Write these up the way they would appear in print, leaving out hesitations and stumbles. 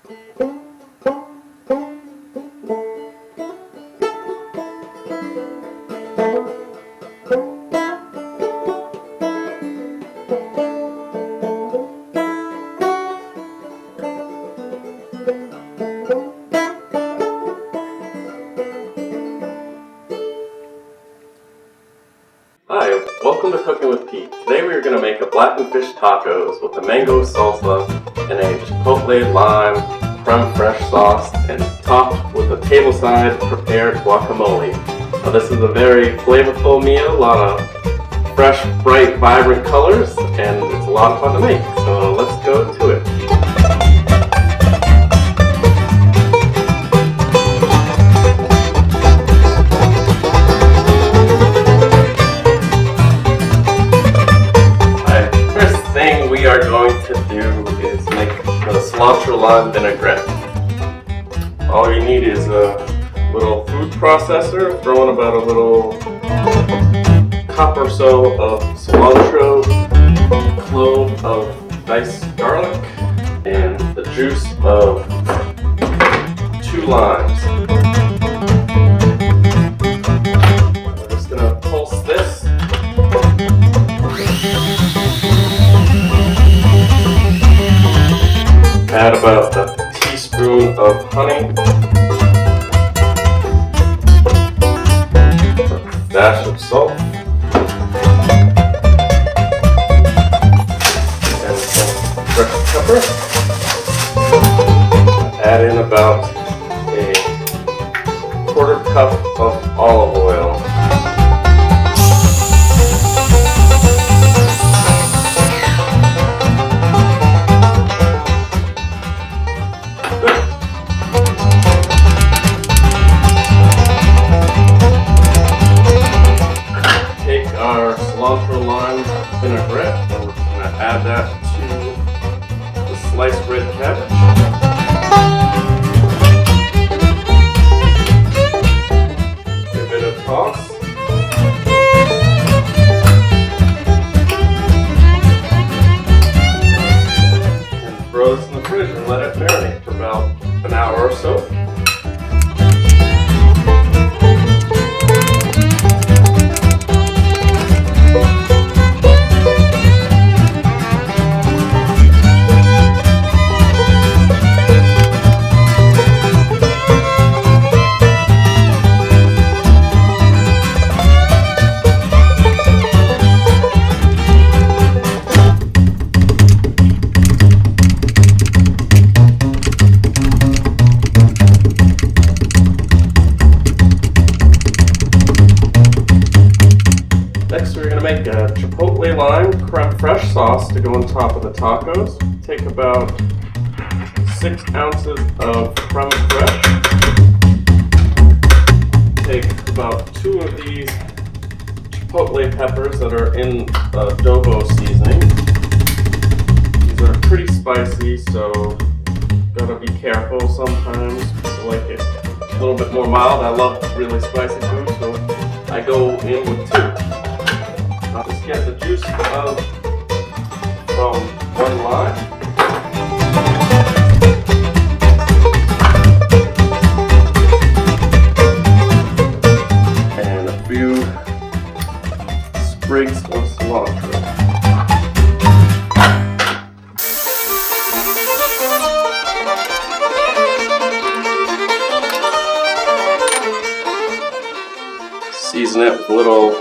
Hi, welcome to Cooking with Pete. Today we are going to make a blackened fish tacos with a mango salsa and a chipotle lime creme fraiche sauce and topped with a tableside prepared guacamole. Now this is a very flavorful meal, a lot of fresh, bright, vibrant colors, and it's a lot of fun to make. So let's go to it. We are going to do is make the cilantro lime vinaigrette. All you need is a little food processor, throw in about a little cup or so of cilantro, clove of diced garlic, and the juice of 2 limes. We're just going to pulse this. Add about a teaspoon of honey, a dash of salt, and some fresh pepper. Add in about a 1/4 cup of olive oil. Cilantro lime vinaigrette, and we're going to add that to the sliced red cabbage. Give it a toss. And throw this in the fridge and let it marinate for about an hour or so. Next we're going to make a chipotle lime creme fraiche sauce to go on top of the tacos. Take about 6 ounces of creme fraiche. Take about 2 of these chipotle peppers that are in adobo seasoning. These are pretty spicy, so gotta be careful sometimes. I like it a little bit more mild. I love really spicy food, so I go in with 2. I'll just get the juice from 1 lime. And a few sprigs of cilantro. Season it with a little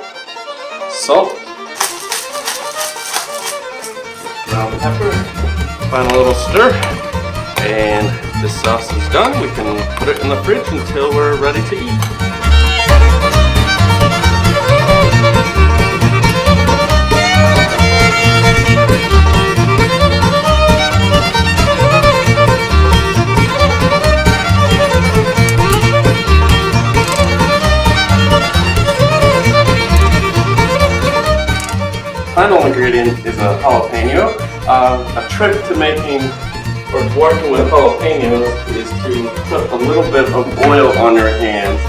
salt, ground pepper, final little stir, and this sauce is done. We can put it in the fridge until we're ready to eat. Final ingredient is a jalapeno. A trick to making or working with jalapenos is to put a little bit of oil on your hands.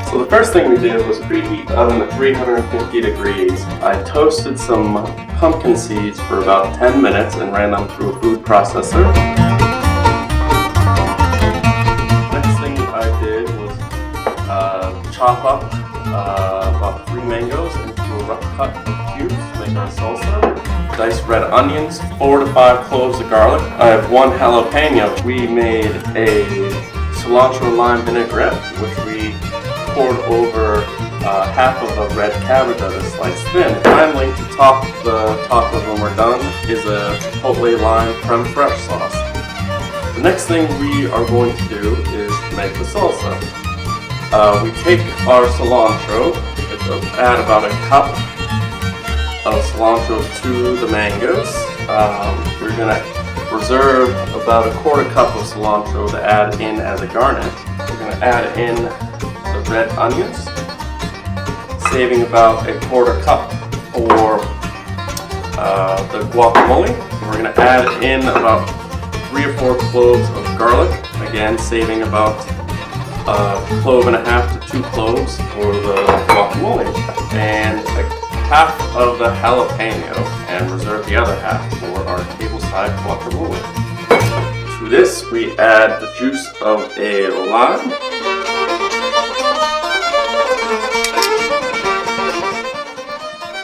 So the first thing we did was preheat the oven to 350 degrees. I toasted some pumpkin seeds for about 10 minutes and ran them through a food processor. Next thing I did was chop up about 3 mangoes into a rough cut cubes to make our salsa. Diced red onions, 4 to 5 cloves of garlic. I have 1 jalapeno. We made a cilantro lime vinaigrette, which we poured over half of a red cabbage that is sliced thin. Finally, to top the tacos when we're done is a chipotle lime creme fraiche sauce. The next thing we are going to do is make the salsa. We take our cilantro, add about a cup of cilantro to the mangoes. We're going to reserve about a 1/4 cup of cilantro to add in as a garnish. We're going to add in the red onions, saving about a 1/4 cup for the guacamole. We're going to add in about 3 or 4 cloves of garlic, again saving about a 1.5 to 2 cloves for the guacamole, and half of the jalapeno, and reserve the other half for our tableside guacamole. To this we add the juice of a lime,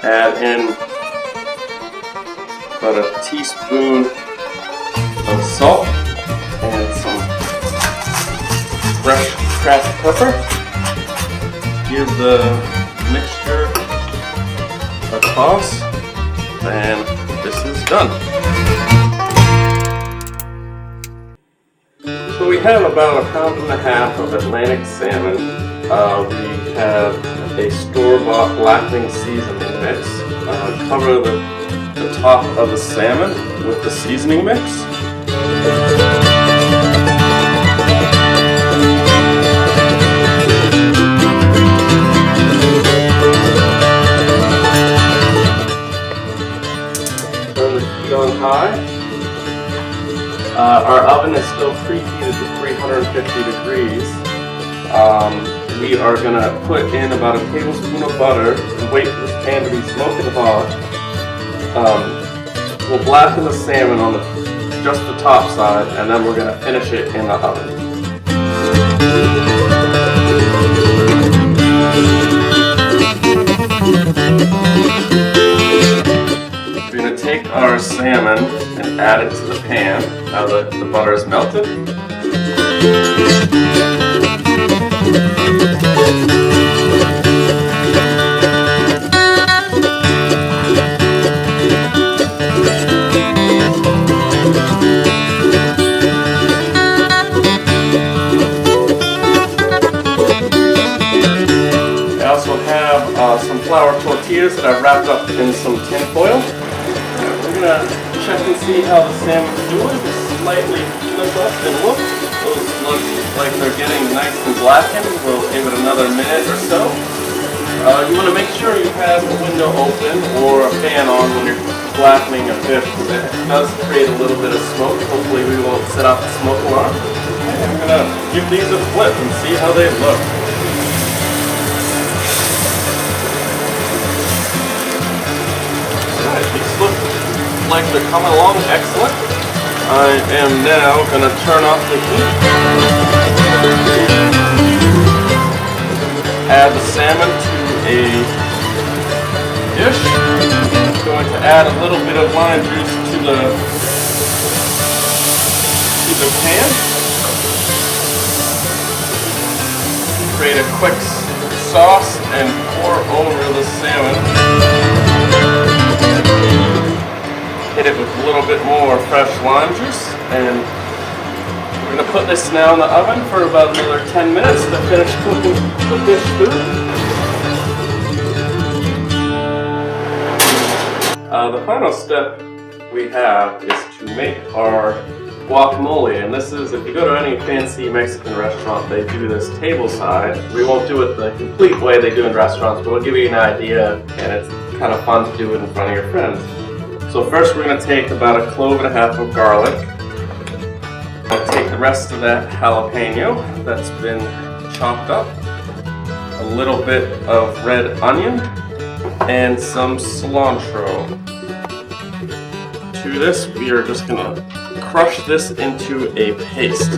add in about a teaspoon of salt and some fresh cracked pepper. Give the mixture a toss, and this is done. So we have about 1.5 pounds of Atlantic salmon. We have a store-bought blackening seasoning mix. Cover the top of the salmon with the seasoning mix. Turn the heat on high. Our oven is still preheated to 350 degrees. We are going to put in about a tablespoon of butter and wait for this pan to be smoking hot. We'll blacken the salmon on just the top side, and then we're going to finish it in the oven. We're going to take our salmon and add it to the pan now that the butter is melted. I also have some flour tortillas that I've wrapped up in some tin foil. We're going to check and see how the salmon's doing. Just slightly flip up and look. Those look like they're getting nice and blackened. We'll give it another minute or so. You want to make sure you have a window open or a fan on when you're blackening a fish, because it does create a little bit of smoke. Hopefully we won't set off the smoke alarm. Okay, I'm going to give these a flip and see how they look. These look like they're coming along excellent. I am now going to turn off the heat. Add the salmon to a dish. I'm going to add a little bit of lime juice to the pan. Create a quick sauce and pour over the salmon. Hit it with a little bit more fresh lime juice, and we're going to put this now in the oven for about another 10 minutes to finish cooking the fish food. The final step we have is to make our guacamole, and this is, if you go to any fancy Mexican restaurant, they do this tableside. We won't do it the complete way they do in restaurants, but we'll give you an idea, and it's kind of fun to do it in front of your friends. So first we're going to take about 1.5 cloves of garlic. I'll take the rest of that jalapeno that's been chopped up, a little bit of red onion and some cilantro. To this, we are just gonna crush this into a paste.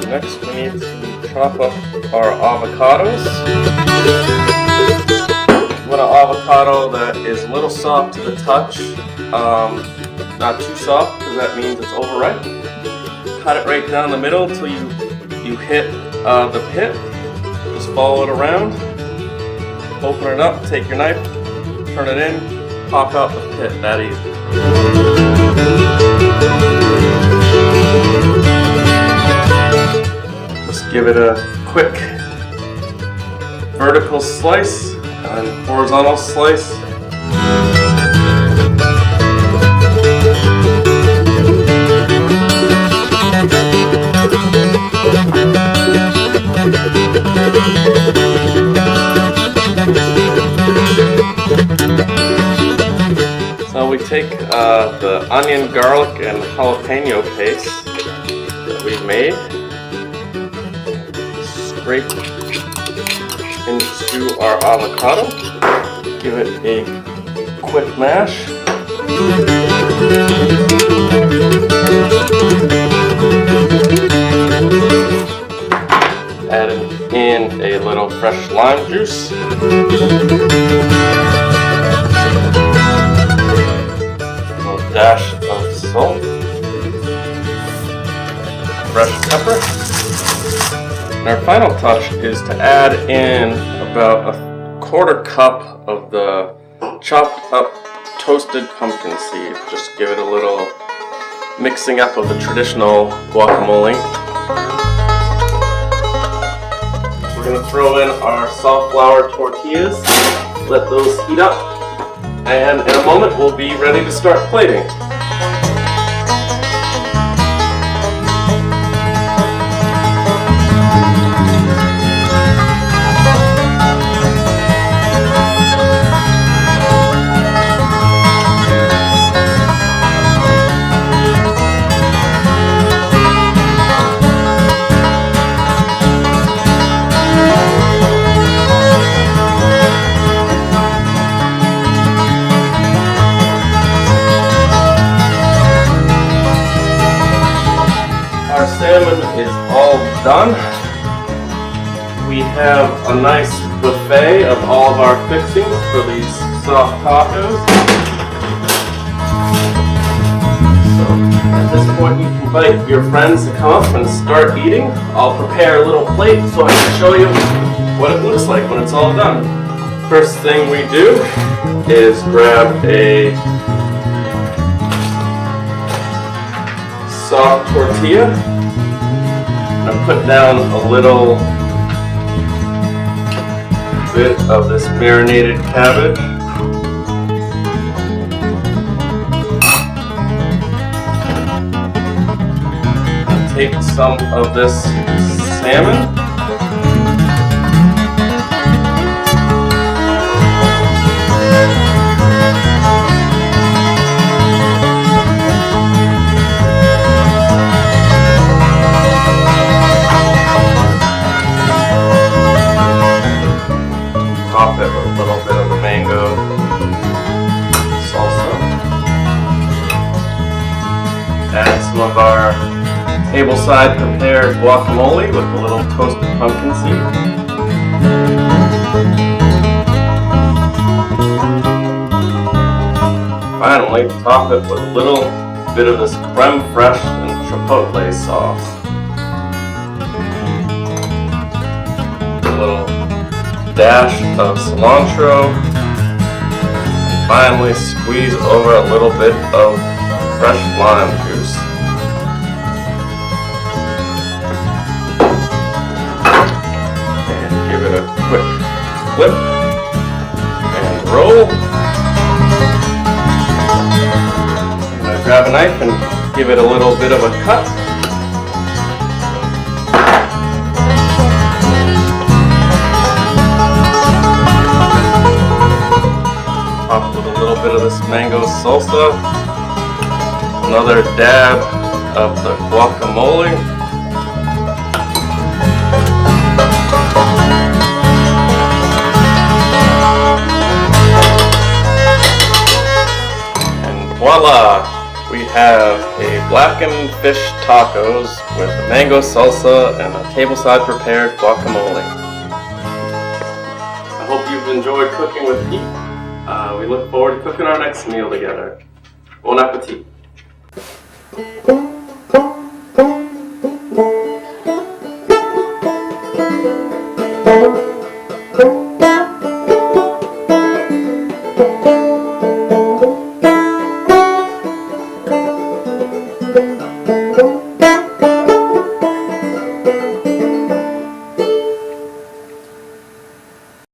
Next, we need to chop up our avocados. You want an avocado that is a little soft to the touch, not too soft because that means it's overripe. Cut it right down the middle until you hit the pit. Just follow it around. Open it up, take your knife, turn it in, pop out the pit, that easy. Just give it a quick vertical slice and horizontal slice. So we take the onion, garlic, and jalapeno paste that we've made, scrape into our avocado, give it a quick mash. Add in a little fresh lime juice. Dash of salt, fresh pepper, and our final touch is to add in about a quarter cup of the chopped up toasted pumpkin seed. Just give it a little mixing up of the traditional guacamole. We're going to throw in our soft flour tortillas, let those heat up, and in a moment we'll be ready to start plating. Our salmon is all done. We have a nice buffet of all of our fixings for these soft tacos. So at this point you can invite your friends to come up and start eating. I'll prepare a little plate so I can show you what it looks like when it's all done. First thing we do is grab a soft tortilla and put down a little bit of this marinated cabbage. And take some of this salmon. Top it with a little bit of the mango salsa. Add some of our tableside prepared guacamole with a little toasted pumpkin seed. Finally, top it with a little bit of this creme fraiche and chipotle sauce. A little dash of cilantro, and finally squeeze over a little bit of fresh lime juice. And give it a quick flip and roll. I'm going to grab a knife and give it a little bit of a cut. With a little bit of this mango salsa, another dab of the guacamole, Voila! We have a blackened fish tacos with mango salsa and a tableside prepared guacamole. I hope you've enjoyed cooking with Pete. We look forward to cooking our next meal together. Bon appetit! Thank you.